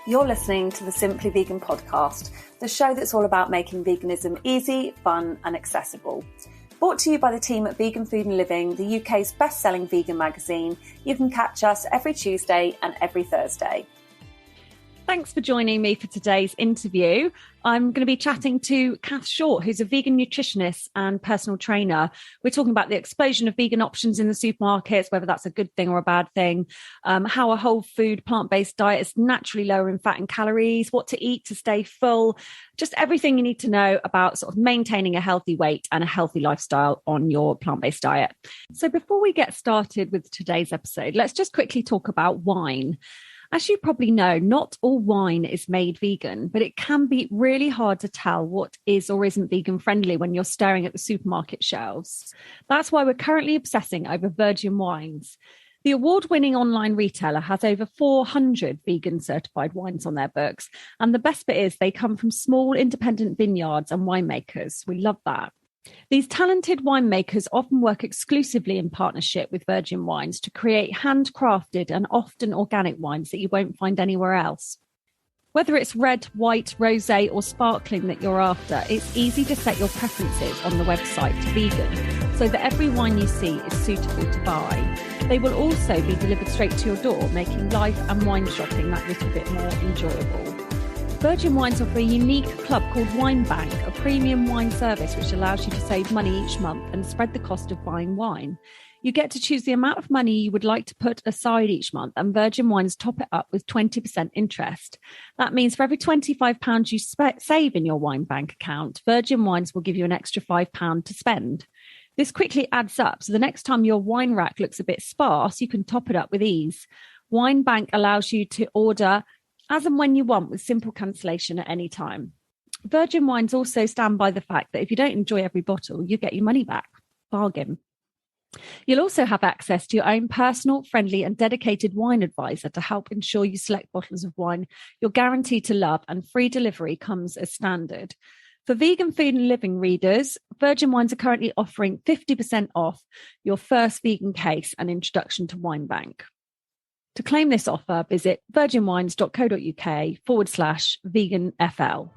You're listening to the Simply Vegan podcast, the show that's all about making veganism easy, fun and accessible. Brought to you by the team at Vegan Food and Living, the UK's best-selling vegan magazine. You can catch us every Tuesday and every Thursday. Thanks for joining me for today's interview. I'm going to be chatting to Cath, who's a vegan nutritionist and personal trainer. We're talking about the explosion of vegan options in the supermarkets, whether that's a good thing or a bad thing, how a whole food plant-based diet is naturally lower in fat and calories, what to eat to stay full, just everything you need to know about sort of maintaining a healthy weight and a healthy lifestyle on your plant-based diet. So before we get started with today's episode, let's just quickly talk about wine. As you probably know, not all wine is made vegan, but it can be really hard to tell what is or isn't vegan friendly when you're staring at the supermarket shelves. That's why we're currently obsessing over virgin wines. The award-winning online retailer has over 400 vegan certified wines on their books. And the best bit is they come from small independent vineyards and winemakers. We love that. These talented winemakers often work exclusively in partnership with Virgin Wines to create handcrafted and often organic wines that you won't find anywhere else. Whether it's red, white, rosé or sparkling that you're after, it's easy to set your preferences on the website to vegan so that every wine you see is suitable to buy. They will also be delivered straight to your door, making life and wine shopping that little bit more enjoyable. Virgin Wines offer a unique club called Wine Bank, a premium wine service which allows you to save money each month and spread the cost of buying wine. You get to choose the amount of money you would like to put aside each month, and Virgin Wines top it up with 20% interest. That means for every £25 you save in your Wine Bank account, Virgin Wines will give you an extra £5 to spend. This quickly adds up, so the next time your wine rack looks a bit sparse, you can top it up with ease. Wine Bank allows you to order as and when you want with simple cancellation at any time. Virgin Wines also stand by the fact that if you don't enjoy every bottle, you get your money back. Bargain. You'll also have access to your own personal, friendly and dedicated wine advisor to help ensure you select bottles of wine you're guaranteed to love, and free delivery comes as standard. For Vegan Food and Living readers, Virgin Wines are currently offering 50% off your first vegan case and introduction to Wine Bank. To claim this offer, visit virginwines.co.uk/veganfl.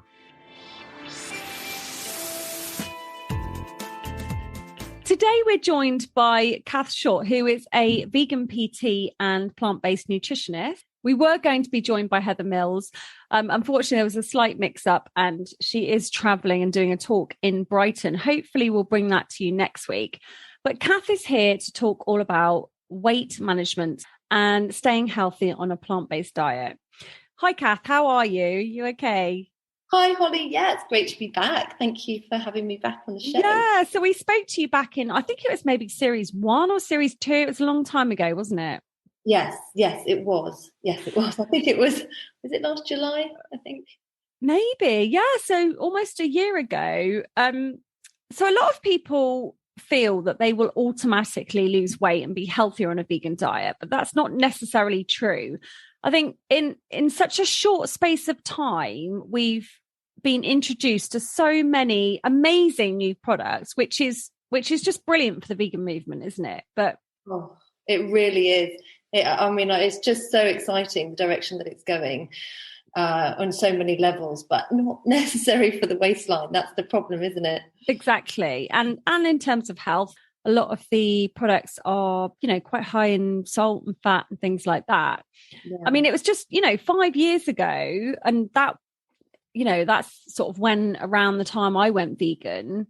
Today, we're joined by Cath, who is a vegan PT and plant-based nutritionist. We were going to be joined by Heather Mills. Unfortunately, there was a slight mix-up and she is travelling and doing a talk in Brighton. Hopefully, we'll bring that to you next week. But Cath is here to talk all about weight management and staying healthy on a plant-based diet. Hi, Cath. How are you? You okay? Hi, Holly. Yeah, it's great to be back. Thank you for having me back on the show. Yeah, so we spoke to you back in, I think it was maybe series 1 or series 2. It was a long time ago, wasn't it? Yes, it was. I think it was it last July, I think? Maybe, yeah. So almost a year ago. So a lot of people feel that they will automatically lose weight and be healthier on a vegan diet, but that's not necessarily true. I think in such a short space of time, we've been introduced to so many amazing new products, which is just brilliant for the vegan movement, isn't it? But it really is. It's just so exciting, the direction that it's going on so many levels, but not necessary for the waistline. That's the problem, isn't it? Exactly. And in terms of health, a lot of the products are, quite high in salt and fat and things like that. Yeah. I mean, it was just, 5 years ago, and that, that's sort of when around the time I went vegan.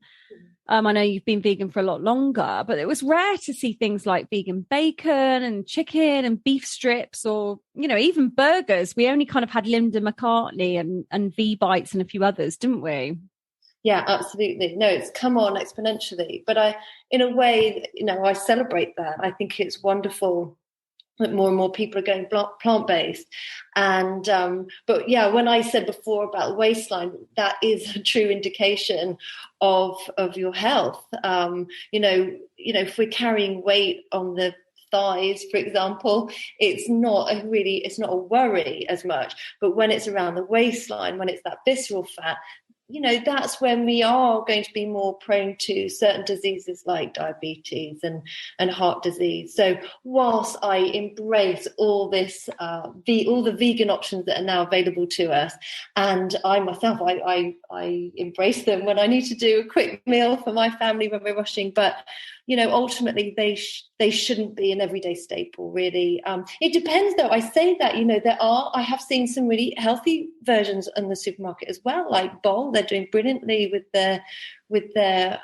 I know you've been vegan for a lot longer, but it was rare to see things like vegan bacon and chicken and beef strips, or, even burgers. We only kind of had Linda McCartney and V-Bites and a few others, didn't we? Yeah, absolutely. No, it's come on exponentially. But in a way, I celebrate that. I think it's wonderful that more and more people are going plant-based. And, but yeah, when I said before about the waistline, that is a true indication of your health. If we're carrying weight on the thighs, for example, it's not a worry as much. But when it's around the waistline, when it's that visceral fat, that's when we are going to be more prone to certain diseases like diabetes and heart disease. So whilst I embrace all this, all the vegan options that are now available to us, and I myself, I embrace them when I need to do a quick meal for my family when we're rushing, but ultimately they shouldn't be an everyday staple, really. It depends, though. I say that, I have seen some really healthy versions in the supermarket as well, like Bowl. They're doing brilliantly with their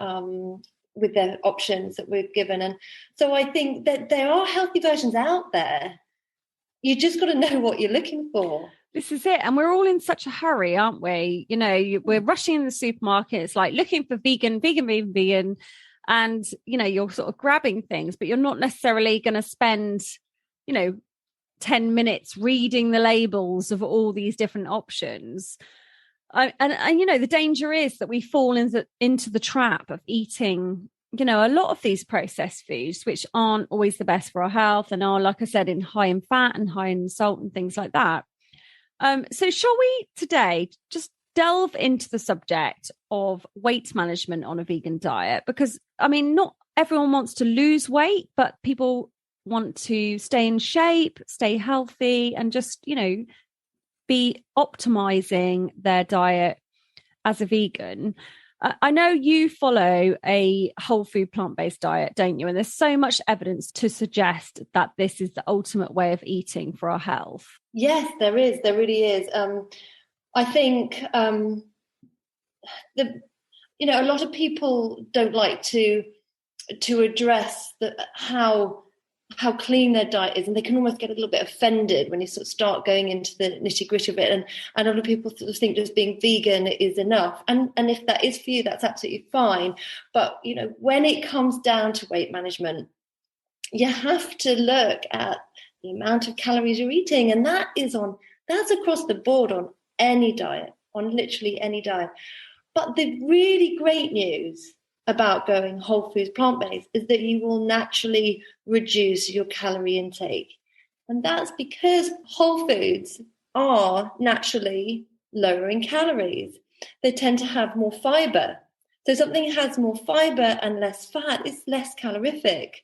options that we've given. And so I think that there are healthy versions out there. You just got to know what you're looking for. This is it. And we're all in such a hurry, aren't we? We're rushing in the supermarket. It's like looking for vegan. And, you're sort of grabbing things, but you're not necessarily going to spend, 10 minutes reading the labels of all these different options. And the danger is that we fall into the trap of eating, a lot of these processed foods, which aren't always the best for our health and are, like I said, high in fat and high in salt and things like that. So shall we today just delve into the subject of weight management on a vegan diet? Because, not everyone wants to lose weight, but people want to stay in shape, stay healthy, and just, be optimizing their diet as a vegan. I know you follow a whole food plant-based diet, don't you? And there's so much evidence to suggest that this is the ultimate way of eating for our health. Yes, there is. There really is. I think a lot of people don't like to address how clean their diet is, and they can almost get a little bit offended when you sort of start going into the nitty-gritty of it. And a lot of people sort of think just being vegan is enough. And if that is for you, that's absolutely fine. But when it comes down to weight management, you have to look at the amount of calories you're eating, and that's across the board on any diet, on literally any diet. But the really great news about going whole foods plant-based is that you will naturally reduce your calorie intake. And that's because whole foods are naturally lower in calories. They tend to have more fibre. So something has more fibre and less fat, it's less calorific.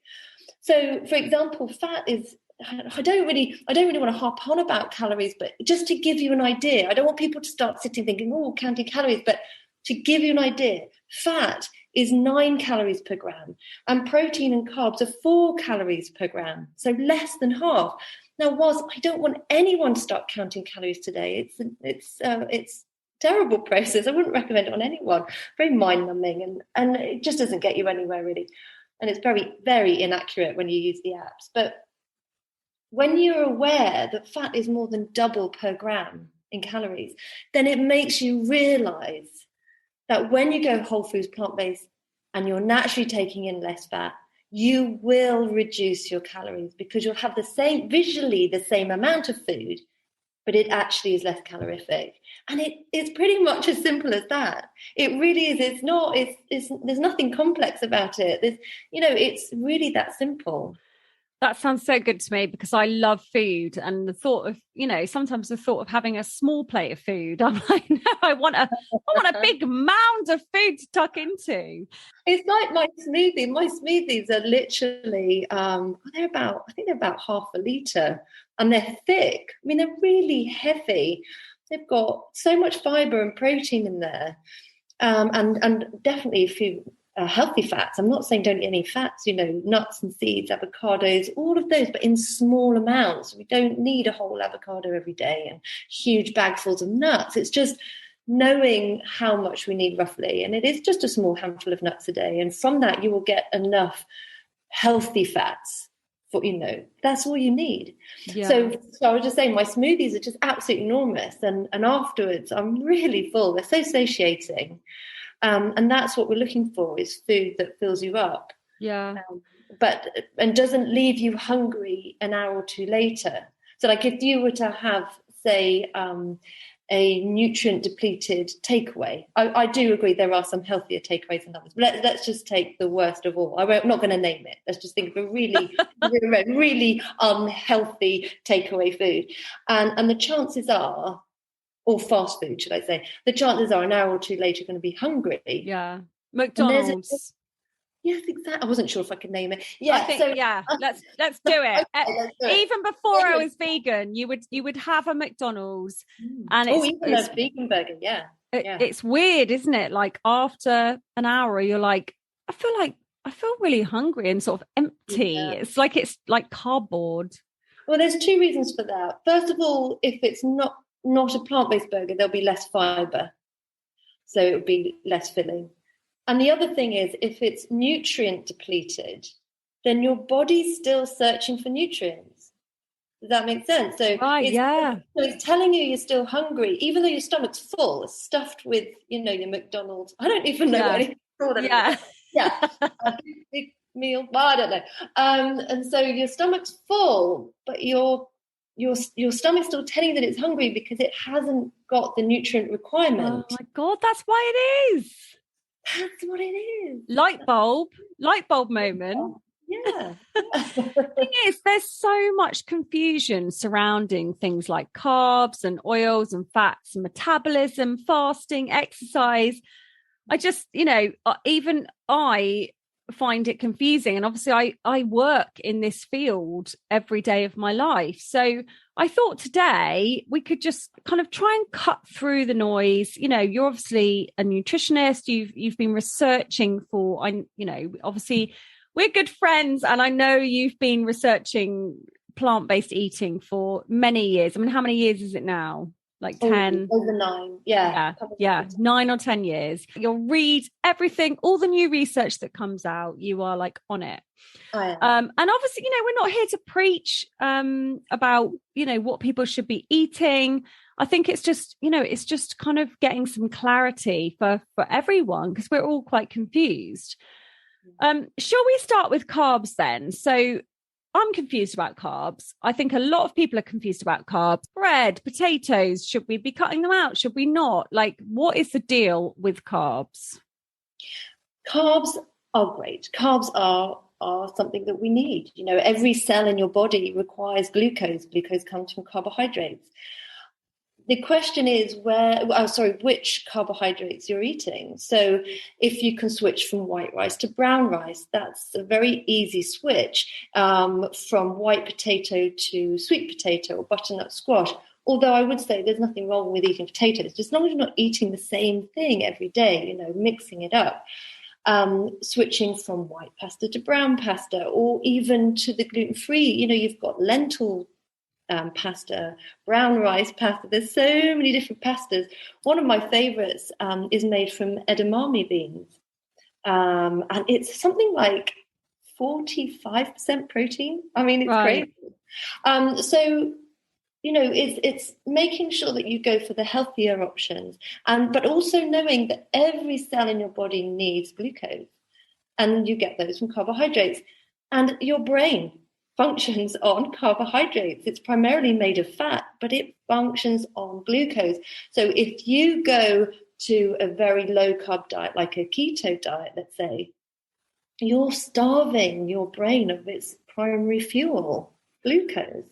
So, for example, fat is, I don't really want to harp on about calories, but just to give you an idea, I don't want people to start sitting thinking, counting calories, but to give you an idea, fat is 9 calories per gram and protein and carbs are 4 calories per gram, so less than half. Now, whilst I don't want anyone to start counting calories today, it's a terrible process. I wouldn't recommend it on anyone. Very mind-numbing and it just doesn't get you anywhere really. And it's very, very inaccurate when you use the apps. But when you're aware that fat is more than double per gram in calories, then it makes you realise that when you go whole foods plant-based and you're naturally taking in less fat, you will reduce your calories because you'll have visually the same amount of food, but it actually is less calorific. And it's pretty much as simple as that. It really is. There's nothing complex about it. It's really that simple. That sounds so good to me because I love food, and the thought of, sometimes the thought of having a small plate of food, I'm like, no, I want a big mound of food to tuck into. It's like my smoothie. My smoothies are literally, they're about half a litre, and they're thick. They're really heavy. They've got so much fibre and protein in there, and definitely a few healthy fats. I'm not saying don't eat any fats, nuts and seeds, avocados, all of those, but in small amounts. We don't need a whole avocado every day and huge bagfuls of nuts. It's just knowing how much we need roughly. And it is just a small handful of nuts a day. And from that, you will get enough healthy fats for, that's all you need. Yeah. So I was just saying, my smoothies are just absolutely enormous. And afterwards, I'm really full. They're so satiating. And that's what we're looking for, is food that fills you up. Yeah. And doesn't leave you hungry an hour or two later. So like if you were to have, say, a nutrient depleted takeaway, I do agree there are some healthier takeaways than others. But let's just take the worst of all. I'm not going to name it. Let's just think of a really, really unhealthy takeaway food. And the chances are or fast food, should I say, the chances are an hour or two later you're going to be hungry. Yeah. And there's McDonald's. yes, exactly. I wasn't sure if I could name it. Yeah, I think, let's do it. Okay, let's do it. Even before I was vegan, you would have a McDonald's, and even a vegan burger. Yeah. It's weird, isn't it? Like after an hour, you're like, I feel really hungry and sort of empty. Yeah. It's like cardboard. Well, there's two reasons for that. First of all, if it's not a plant-based burger, there'll be less fibre, so it would be less filling. And the other thing is, if it's nutrient depleted, then your body's still searching for nutrients. Does that make sense? So, so it's telling you you're still hungry, even though your stomach's full, it's stuffed with, your McDonald's. I don't even know what anything called. A big meal. Well, I don't know. And so your stomach's full, but your stomach's still telling you that it's hungry because it hasn't got the nutrient requirement. Oh my God, that's why it is. That's what it is. Light bulb moment. Yeah. The thing is, there's so much confusion surrounding things like carbs and oils and fats and metabolism, fasting, exercise. I just, even I find it confusing. And obviously I work in this field every day of my life. So I thought today we could just kind of try and cut through the noise. You're obviously a nutritionist. You've been researching for, obviously we're good friends, and I know you've been researching plant-based eating for many years. I mean, how many years is it now? Like 10? Over 9. Yeah. 9 or 10 years. You'll read everything, all the new research that comes out. You are like on it. And obviously, we're not here to preach about, what people should be eating. I think it's just, it's just kind of getting some clarity for everyone, because we're all quite confused. Shall we start with carbs then? So I'm confused about carbs. I think a lot of people are confused about carbs. Bread, potatoes, should we be cutting them out? Should we not? Like, what is the deal with carbs? Carbs are great. Carbs are something that we need. Every cell in your body requires glucose. Glucose comes from carbohydrates. The question is which carbohydrates you're eating. So if you can switch from white rice to brown rice, that's a very easy switch, from white potato to sweet potato or butternut squash. Although I would say there's nothing wrong with eating potatoes, just as long as you're not eating the same thing every day, mixing it up. Switching from white pasta to brown pasta, or even to the gluten-free, you've got lentil pasta, brown rice pasta. There's so many different pastas. One of my favorites is made from edamame beans. And it's something like 45% protein. I mean, it's great. So, it's making sure that you go for the healthier options, but also knowing that every cell in your body needs glucose, and you get those from carbohydrates. And your brain functions on carbohydrates. It's primarily made of fat, but it functions on glucose. So if you go to a very low carb diet, like a keto diet, let's say, you're starving your brain of its primary fuel, glucose.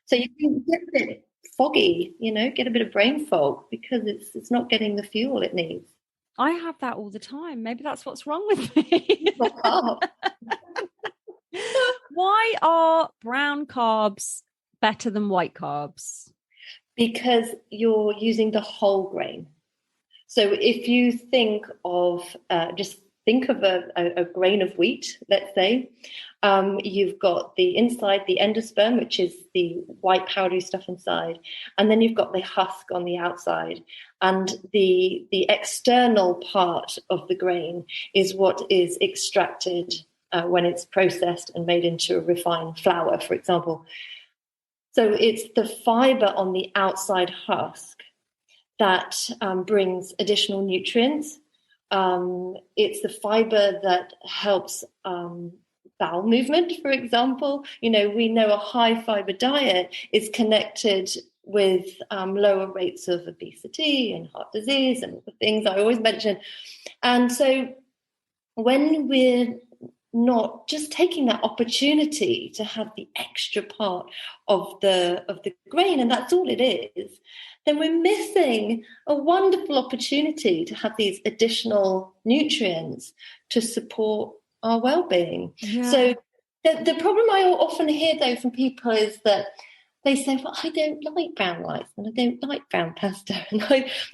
So you can get a bit foggy, get a bit of brain fog because it's not getting the fuel it needs. I have that all the time. Maybe that's what's wrong with me. Why are brown carbs better than white carbs? Because you're using the whole grain. So if you think of a grain of wheat, let's say, you've got the inside, the endosperm, which is the white powdery stuff inside, and then you've got the husk on the outside. And the external part of the grain is what is extracted when it's processed and made into a refined flour, for example. So it's the fibre on the outside husk that brings additional nutrients. It's the fibre that helps bowel movement, for example. We know a high fibre diet is connected with lower rates of obesity and heart disease and the things I always mention. And so when we're not just taking that opportunity to have the extra part of the grain, and that's all it is, then we're missing a wonderful opportunity to have these additional nutrients to support our well-being. Yeah. So the problem I often hear, though, from people is that they say, well, I don't like brown rice and I don't like brown pasta. And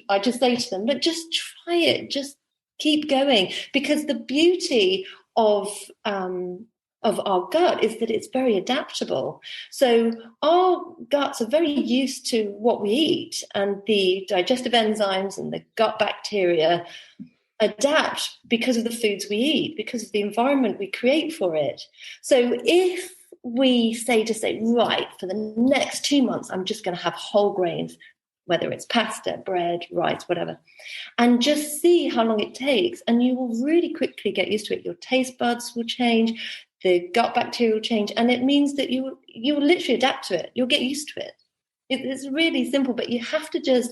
I just say to them, but just try it, just keep going. Because the beauty of our gut is that it's very adaptable. So our guts are very used to what we eat, and the digestive enzymes and the gut bacteria adapt because of the foods we eat, because of the environment we create for it. So if we say, right, for the next 2 months, I'm just going to have whole grains, whether it's pasta, bread, rice, whatever, and just see how long it takes. And you will really quickly get used to it. Your taste buds will change, the gut bacteria will change, and it means that you will literally adapt to it. You'll get used to it. It's really simple, but you have to just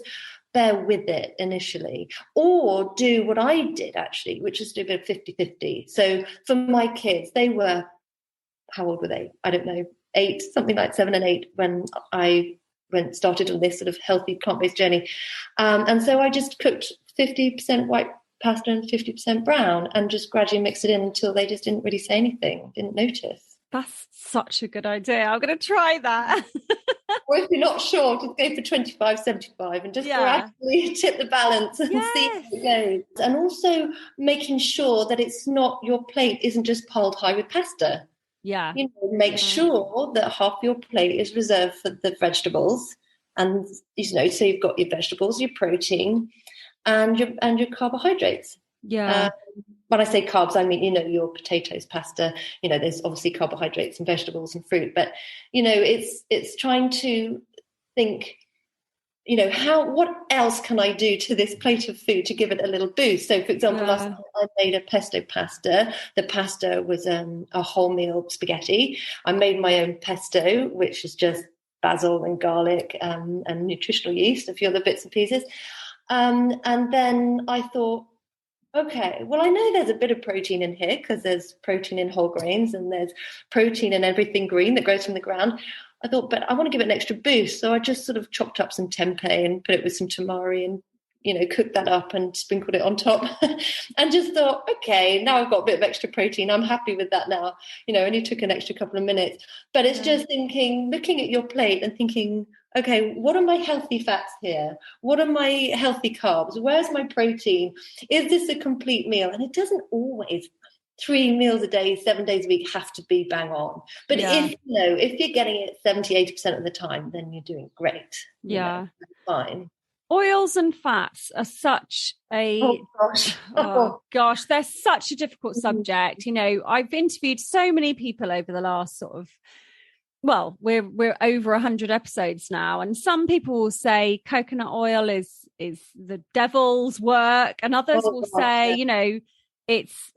bear with it initially, or do what I did actually, which is do a bit of 50-50. So for my kids, they were, how old were they? I don't know, 8, something like 7 and 8 when I started on this sort of healthy plant-based journey. And so I just cooked 50% white pasta and 50% brown and just gradually mixed it in until they just didn't really say anything, didn't notice. That's such a good idea. I'm going to try that. Or if you're not sure, just go for 25-75 and just gradually tip the balance and see how it goes. And also making sure that it's not, your plate isn't just piled high with pasta. Yeah. Make sure that half your plate is reserved for the vegetables. And, so you've got your vegetables, your protein, and your carbohydrates. Yeah. When I say carbs, I mean, your potatoes, pasta, there's obviously carbohydrates and vegetables and fruit, but, it's trying to think, what else can I do to this plate of food to give it a little boost? So, for example, last night I made a pesto pasta. The pasta was a wholemeal spaghetti. I made my own pesto, which is just basil and garlic and nutritional yeast, a few other bits and pieces. And then I thought, okay, well, I know there's a bit of protein in here because there's protein in whole grains and there's protein in everything green that grows from the ground. I thought, but I want to give it an extra boost. So I just sort of chopped up some tempeh and put it with some tamari and, cooked that up and sprinkled it on top and just thought, okay, now I've got a bit of extra protein. I'm happy with that now. Only took an extra couple of minutes. But it's just thinking, looking at your plate and thinking, okay, what are my healthy fats here? What are my healthy carbs? Where's my protein? Is this a complete meal? And it doesn't always 3 meals a day, 7 days a week have to be bang on. But if you're getting it 70-80% of the time, then you're doing great. Yeah. That's fine. Oils and fats are such a they're such a difficult subject. I've interviewed so many people over the last sort of, well, we're over 100 episodes now, and some people will say coconut oil is the devil's work, and others will say, it's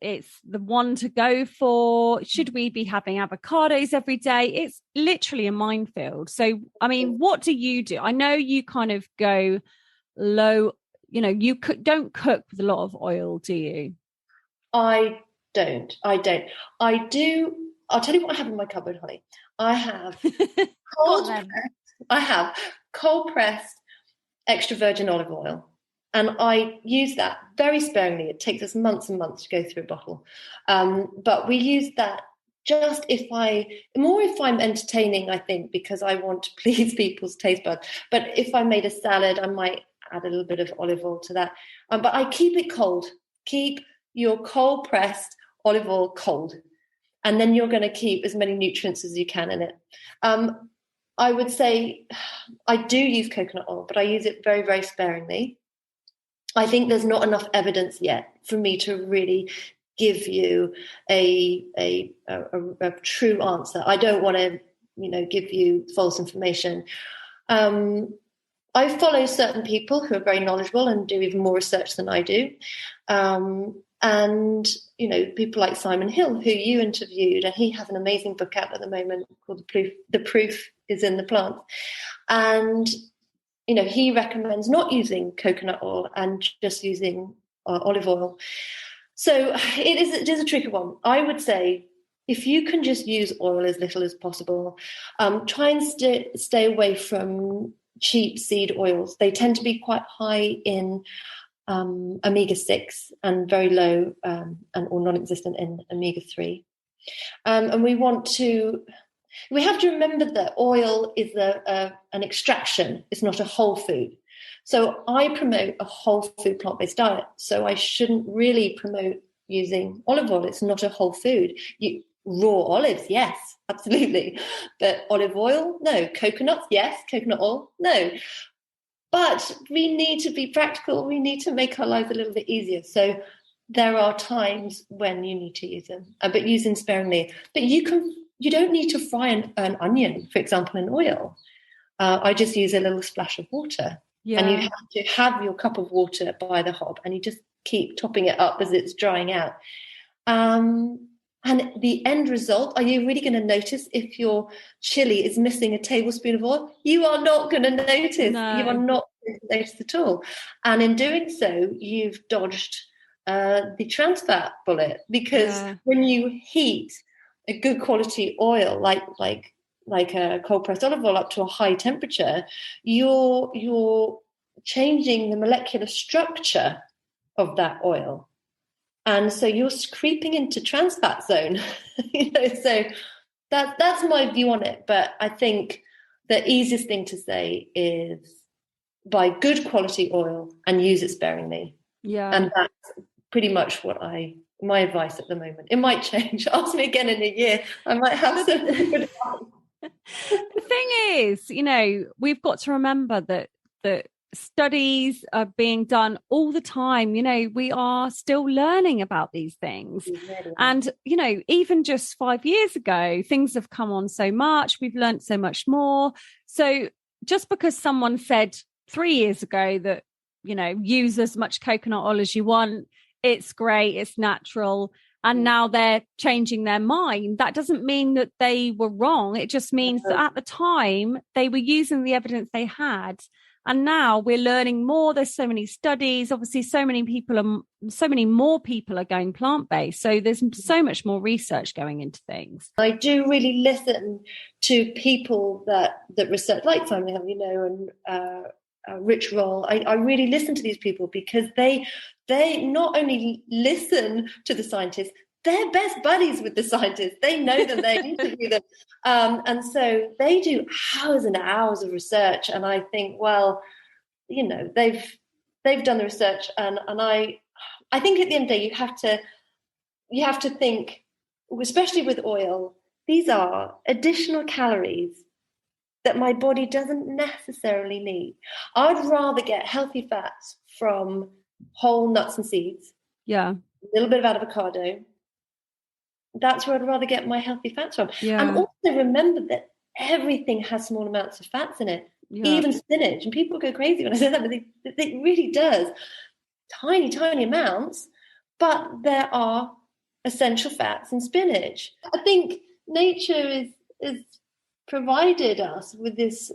the one to go for. Should we be having avocados every day? It's literally a minefield. So, I mean, what do you do? I know you kind of go low, you don't cook with a lot of oil, do you? I don't. I do. I'll tell you what I have in my cupboard, honey. I have cold pressed extra virgin olive oil. And I use that very sparingly. It takes us months and months to go through a bottle. But we use that just if I'm entertaining, I think, because I want to please people's taste buds. But if I made a salad, I might add a little bit of olive oil to that. But I keep it cold. Keep your cold pressed olive oil cold. And then you're going to keep as many nutrients as you can in it. I would say I do use coconut oil, but I use it very, very sparingly. I think there's not enough evidence yet for me to really give you a true answer. I don't want to, give you false information. I follow certain people who are very knowledgeable and do even more research than I do. And, people like Simon Hill, who you interviewed, and he has an amazing book out at the moment called The Proof is in the Plant. And, he recommends not using coconut oil and just using olive oil. So it is a tricky one. I would say if you can just use oil as little as possible, try and stay away from cheap seed oils. They tend to be quite high in omega-6 and very low or non-existent in omega-3. And we have to remember that oil is an extraction. It's not a whole food. So I promote a whole food plant-based diet. So I shouldn't really promote using olive oil. It's not a whole food. Raw olives, yes, absolutely. But olive oil, no. Coconuts, yes. Coconut oil, no. But we need to be practical. We need to make our lives a little bit easier. So there are times when you need to use them, but use them sparingly. But you don't need to fry an onion, for example, in oil. I just use a little splash of water. Yeah. And you have to have your cup of water by the hob, and you just keep topping it up as it's drying out. And the end result, are you really going to notice if your chili is missing a tablespoon of oil? You are not going to notice. No. You are not going to notice at all. And in doing so, you've dodged the trans fat bullet, because when you heat a good quality oil, like a cold pressed olive oil, up to a high temperature, you're changing the molecular structure of that oil. And so you're creeping into trans fat zone, so that's my view on it. But I think the easiest thing to say is buy good quality oil and use it sparingly. Yeah. And that's pretty much my advice at the moment. It might change. Ask me again in a year. I might have some good advice. The thing is, we've got to remember that studies are being done all the time. We are still learning about these things. And, even just 5 years ago, things have come on so much. We've learned so much more. So just because someone said 3 years ago that, use as much coconut oil as you want, it's great, it's natural, and now they're changing their mind, that doesn't mean that they were wrong. It just means that at the time they were using the evidence they had. And now we're learning more. There's so many studies. Obviously, so many more people are going plant-based. So there's so much more research going into things. I do really listen to people that research, like Family Health, and Rich Roll. I really listen to these people because they not only listen to the scientists, they're best buddies with the scientists. They know them, they interview them. And so they do hours and hours of research. And I think, well, they've done the research. And I think at the end of the day, you have to think, especially with oil, these are additional calories that my body doesn't necessarily need. I'd rather get healthy fats from whole nuts and seeds. Yeah. A little bit of avocado. That's where I'd rather get my healthy fats from. Yeah. And also remember that everything has small amounts of fats in it, even spinach. And people go crazy when I say that, but it really does. Tiny, tiny amounts, but there are essential fats in spinach. I think nature is provided us with this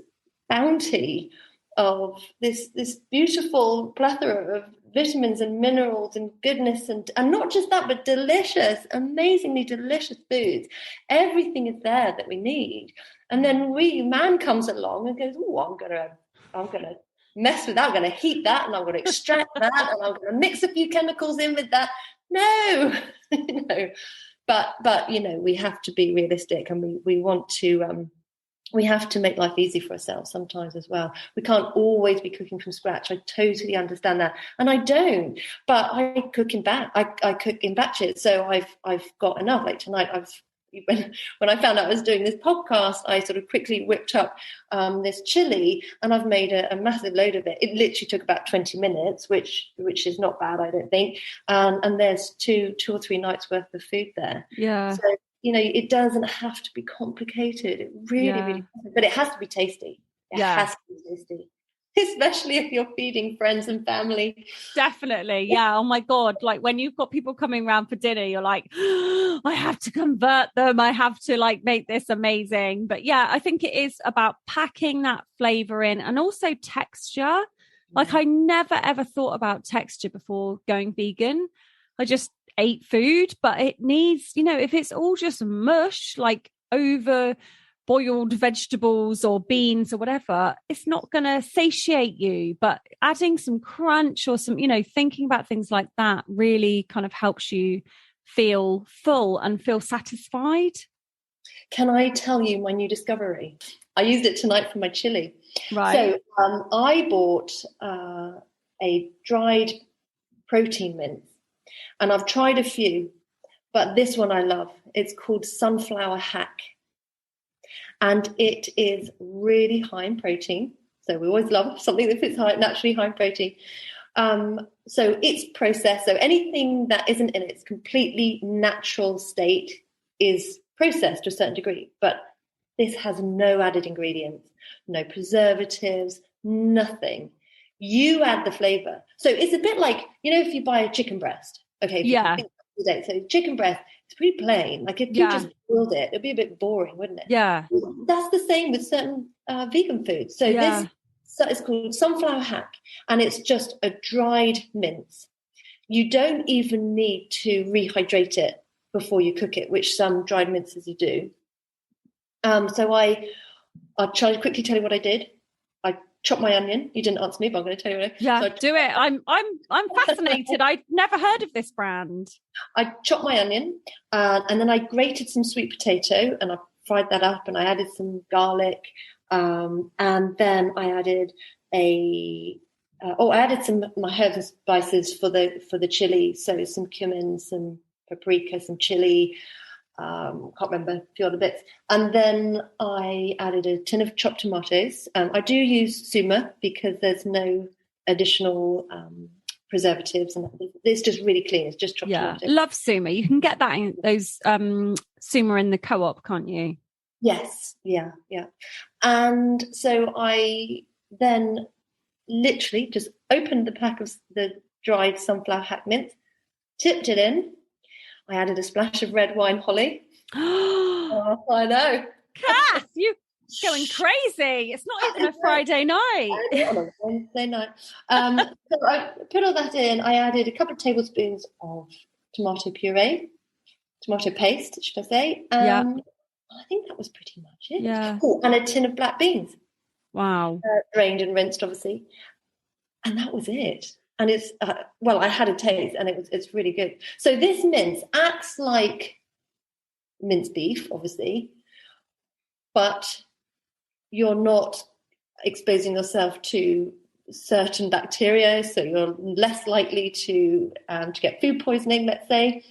bounty of this beautiful plethora of vitamins and minerals and goodness and not just that, but delicious, amazingly delicious foods. Everything is there that we need. And then man comes along and goes, oh, I'm gonna mess with that, I'm gonna heat that, and I'm gonna extract that, and I'm gonna mix a few chemicals in with that. No, But we have to be realistic, and we want to we have to make life easy for ourselves sometimes as well. We can't always be cooking from scratch. I totally understand that, and I don't. But I cook in batches, so I've got enough. Like tonight, when I found out I was doing this podcast, I sort of quickly whipped up this chili, and I've made a massive load of it. It literally took about 20 minutes, which is not bad, I don't think. And there's two or three nights worth of food there. Yeah. So, it doesn't have to be complicated. It really doesn't. But it has to be tasty. It has to be tasty. Especially if you're feeding friends and family. Definitely. Yeah. Oh my God. Like when you've got people coming around for dinner, you're like, oh, I have to convert them. I have to make this amazing. But yeah, I think it is about packing that flavor in, and also texture. Like I never, ever thought about texture before going vegan. I just ate food, but it needs, if it's all just mush, like over boiled vegetables or beans or whatever, it's not going to satiate you. But adding some crunch or some, thinking about things like that really kind of helps you feel full and feel satisfied. Can I tell you my new discovery? I used it tonight for my chili. Right. So I bought a dried protein mince, and I've tried a few, but this one I love. It's called Sunflower Hack. And it is really high in protein. So we always love something that's naturally high in protein. So it's processed. So anything that isn't in its completely natural state is processed to a certain degree. But this has no added ingredients, no preservatives, nothing. You add the flavor. So it's a bit like, if you buy a chicken breast. Okay. Yeah. So chicken breast, it's pretty plain. Like if you just boiled it, it'd be a bit boring, wouldn't it? Yeah. That's the same with certain vegan foods. So this is called Sunflower Hack, and it's just a dried mince. You don't even need to rehydrate it before you cook it, which some dried minces you do. So I'll try to quickly tell you what I did. I chopped my onion. You didn't answer me, but I'm going to tell you what I did. Yeah, do it. I'm fascinated. I'd never heard of this brand. I chopped my onion, and then I grated some sweet potato, and I fried that up, and I added some garlic, and then I added I added some my herbs and spices for the chili. So some cumin, some paprika, some chili. Can't remember a few other bits. And then I added a tin of chopped tomatoes. I do use Suma because there's no additional preservatives, and it's just really clean. It's just chopped tomatoes. Love Suma. You can get that in those Suma in the co-op, can't you? Yes, yeah. And so I then literally just opened the pack of the dried sunflower hack mince, tipped it in. I added a splash of red wine, Holly. Oh, I know. Cath, you're going crazy. It's not even a Friday night. On a Wednesday night. So I put all that in. I added a couple of tablespoons of tomato paste, should I say. I think that was pretty much it. Yeah. Oh, and a tin of black beans. Wow. Drained and rinsed, obviously. And that was it. And it's, I had a taste, and it's really good. So this mince acts like minced beef, obviously, but you're not exposing yourself to certain bacteria, so you're less likely to get food poisoning, let's say.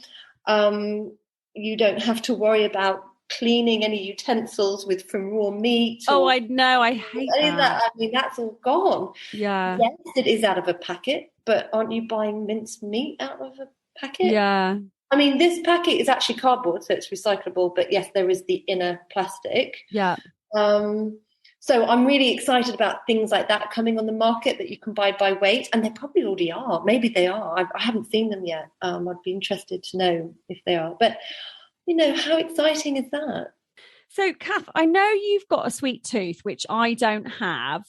You don't have to worry about cleaning any utensils from raw meat. I know. I hate that. I mean, that's all gone. Yeah. Yes, it is out of a packet, but aren't you buying minced meat out of a packet? Yeah. I mean, this packet is actually cardboard, so it's recyclable, but yes, there is the inner plastic. Yeah. So I'm really excited about things like that coming on the market that you can buy by weight, and they probably already are. Maybe they are. I haven't seen them yet. I'd be interested to know if they are. But, how exciting is that? So, Cath, I know you've got a sweet tooth, which I don't have.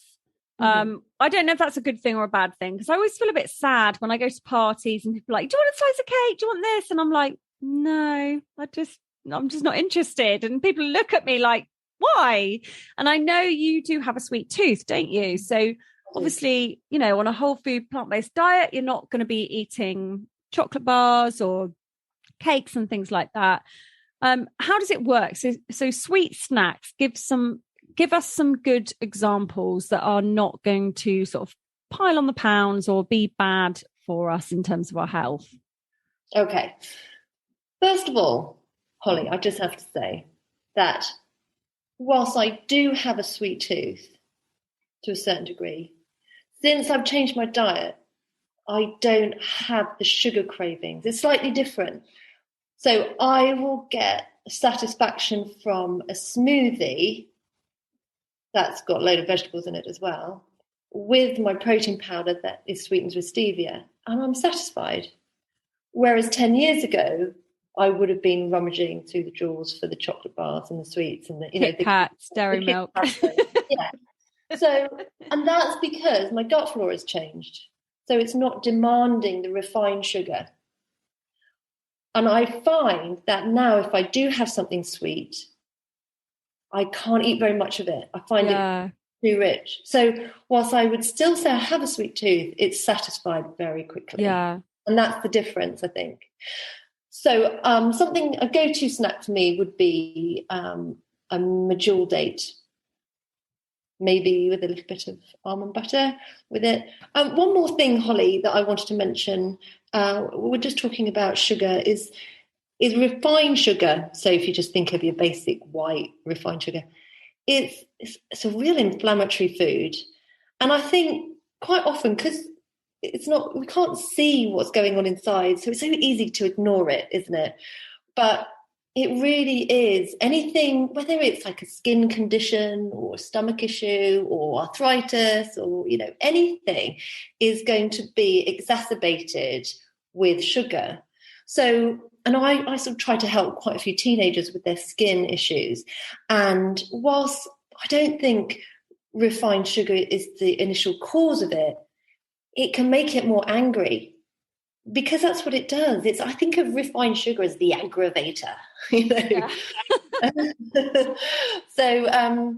I don't know if that's a good thing or a bad thing, because I always feel a bit sad when I go to parties and people are like, do you want a slice of cake? Do you want this? And I'm like, no, I'm just not interested. And people look at me like, why? And I know you do have a sweet tooth, don't you? So obviously, on a whole food plant-based diet, you're not going to be eating chocolate bars or cakes and things like that. How does it work? So sweet snacks, give us some good examples that are not going to sort of pile on the pounds or be bad for us in terms of our health. Okay. First of all, Holly, I just have to say that whilst I do have a sweet tooth to a certain degree, since I've changed my diet, I don't have the sugar cravings. It's slightly different. So I will get satisfaction from a smoothie that's got a load of vegetables in it as well, with my protein powder that is sweetened with stevia, and I'm satisfied. Whereas 10 years ago, I would have been rummaging through the drawers for the chocolate bars and the sweets and the Kit Kats, dairy milk. Yeah. So, and that's because my gut flora has changed. So it's not demanding the refined sugar. And I find that now if I do have something sweet, I can't eat very much of it. I find Yeah. it too rich. So whilst I would still say I have a sweet tooth, it's satisfied very quickly. Yeah. And that's the difference, I think. So a go-to snack for me would be a medjool date, maybe with a little bit of almond butter with it. One more thing, Holly, that I wanted to mention, we're just talking about sugar, is refined sugar. So if you just think of your basic white refined sugar, it's a real inflammatory food. And I think quite often, because we can't see what's going on inside, so it's so easy to ignore it, isn't it? But it really is anything, whether it's like a skin condition or a stomach issue or arthritis or, anything is going to be exacerbated with sugar. So, and I sort of try to help quite a few teenagers with their skin issues. And whilst I don't think refined sugar is the initial cause of it, it can make it more angry, because that's what it does. I think of refined sugar as the aggravator, Yeah. So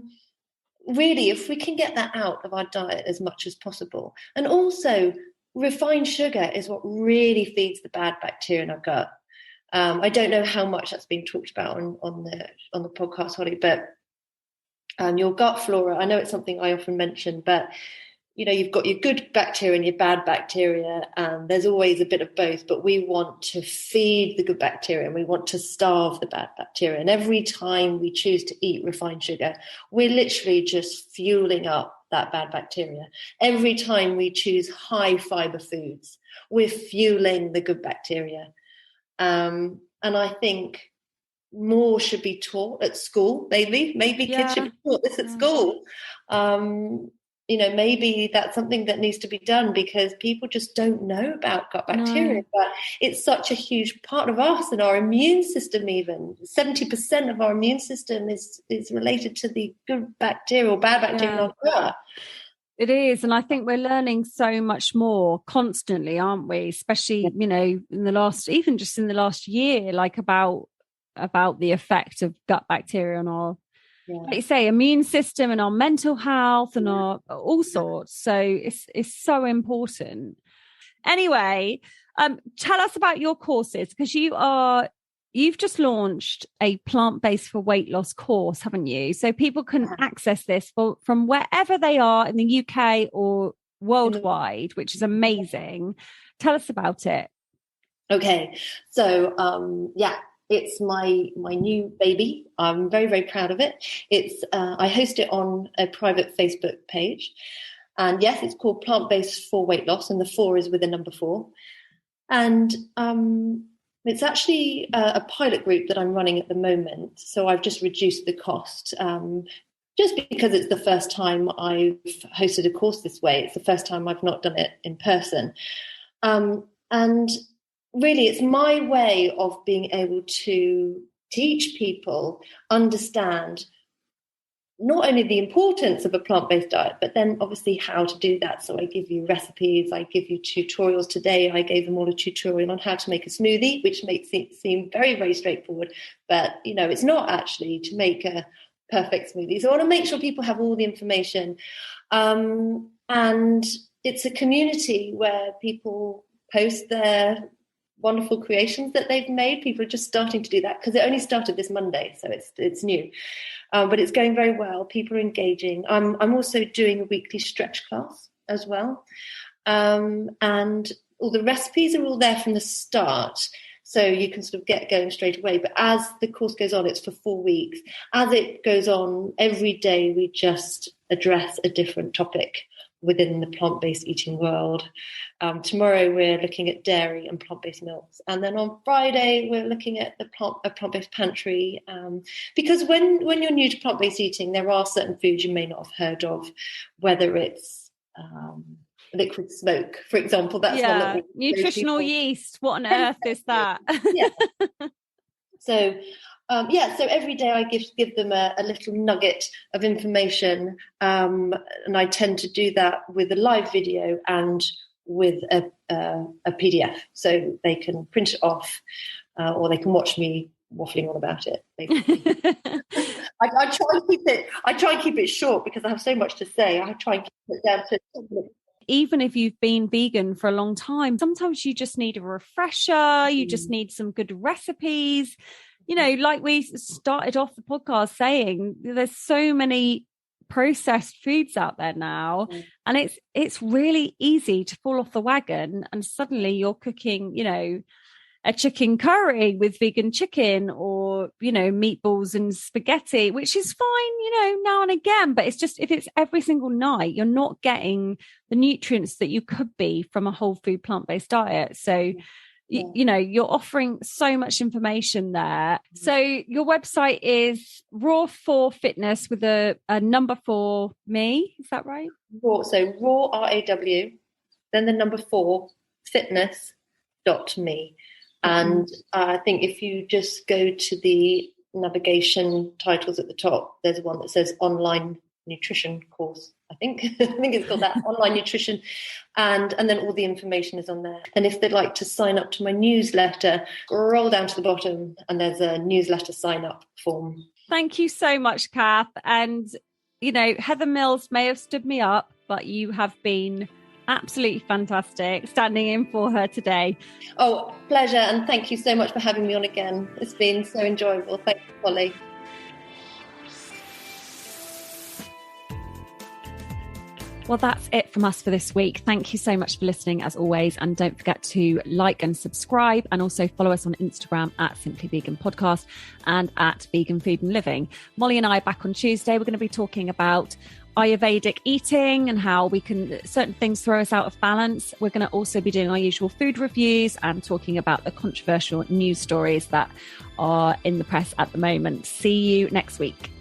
really, if we can get that out of our diet as much as possible, and also refined sugar is what really feeds the bad bacteria in our gut. I don't know how much that's being talked about on the podcast, Holly, but your gut flora, I know it's something I often mention, but you've got your good bacteria and your bad bacteria, and there's always a bit of both, but we want to feed the good bacteria and we want to starve the bad bacteria. And every time we choose to eat refined sugar, we're literally just fueling up that bad bacteria. Every time we choose high fibre foods, we're fueling the good bacteria. And I think more should be taught at school, maybe kids should be taught this at school. Maybe that's something that needs to be done, because people just don't know about gut bacteria. But it's such a huge part of us and our immune system. Even 70% of our immune system is related to the good bacteria or bad bacteria in our gut. It is. And I think we're learning so much more constantly, aren't we? Especially, in the last year, like about the effect of gut bacteria on our, like you say, immune system and our mental health and our all sorts. So it's so important. Anyway, tell us about your courses, because you've just launched a plant-based for weight loss course, haven't you? So people can access this from wherever they are in the UK or worldwide, which is amazing. Tell us about it. Okay. So, it's my new baby. I'm very, very proud of it. It's I host it on a private Facebook page. And yes, it's called Plant-Based for Weight Loss, and the 4 is with the number 4. And it's actually a pilot group that I'm running at the moment. So I've just reduced the cost just because it's the first time I've hosted a course this way. It's the first time I've not done it in person. And really, it's my way of being able to teach people, understand not only the importance of a plant-based diet, but then obviously how to do that. So I give you recipes, I give you tutorials. Today, I gave them all a tutorial on how to make a smoothie, which makes it seem very, very straightforward. But, it's not actually to make a perfect smoothie. So I want to make sure people have all the information. And it's a community where people post their wonderful creations that they've made. People are just starting to do that because it only started this Monday, so it's new. But it's going very well. People are engaging. I'm also doing a weekly stretch class as well. And all the recipes are all there from the start, so you can sort of get going straight away. But as the course goes on, it's for 4 weeks. As it goes on, every day we just address a different topic within the plant-based eating world. Tomorrow we're looking at dairy and plant-based milks, and then on Friday we're looking at a plant-based pantry. Because when you're new to plant-based eating, there are certain foods you may not have heard of, whether it's liquid smoke, for example. That's one that nutritional yeast. What on earth is that? So every day I give them a little nugget of information, and I tend to do that with a live video and with a PDF, so they can print it off, or they can watch me waffling on about it, basically. I try and keep it short because I have so much to say. I try and keep it down to 10 minutes. Even if you've been vegan for a long time, sometimes you just need a refresher. You just need some good recipes. You know, like we started off the podcast saying, there's so many processed foods out there now, and it's really easy to fall off the wagon and suddenly you're cooking, you know, a chicken curry with vegan chicken, or, you know, meatballs and spaghetti, which is fine, you know, now and again. But it's just, if it's every single night, you're not getting the nutrients that you could be from a whole food plant-based diet. So, you know, you're offering so much information there. So your website is Raw4 Fitness with a number 4 me. Is that right? Raw, so Raw, RAW, then the number 4, fitness.me. And I think if you just go to the navigation titles at the top, there's one that says online nutrition course. I think it's called that, online nutrition. And then all the information is on there. And if they'd like to sign up to my newsletter, roll down to the bottom and there's a newsletter sign up form. Thank you so much, Cath. And, you know, Heather Mills may have stood me up, but you have been absolutely fantastic standing in for her today. Oh, pleasure. And thank you so much for having me on again. It's been so enjoyable. Thank you, Polly. Well, that's it from us for this week. Thank you so much for listening, as always. And don't forget to like and subscribe, and also follow us on Instagram at Simply Vegan Podcast and at Vegan Food and Living. Molly and I are back on Tuesday. We're going to be talking about Ayurvedic eating and how certain things throw us out of balance. We're going to also be doing our usual food reviews and talking about the controversial news stories that are in the press at the moment. See you next week.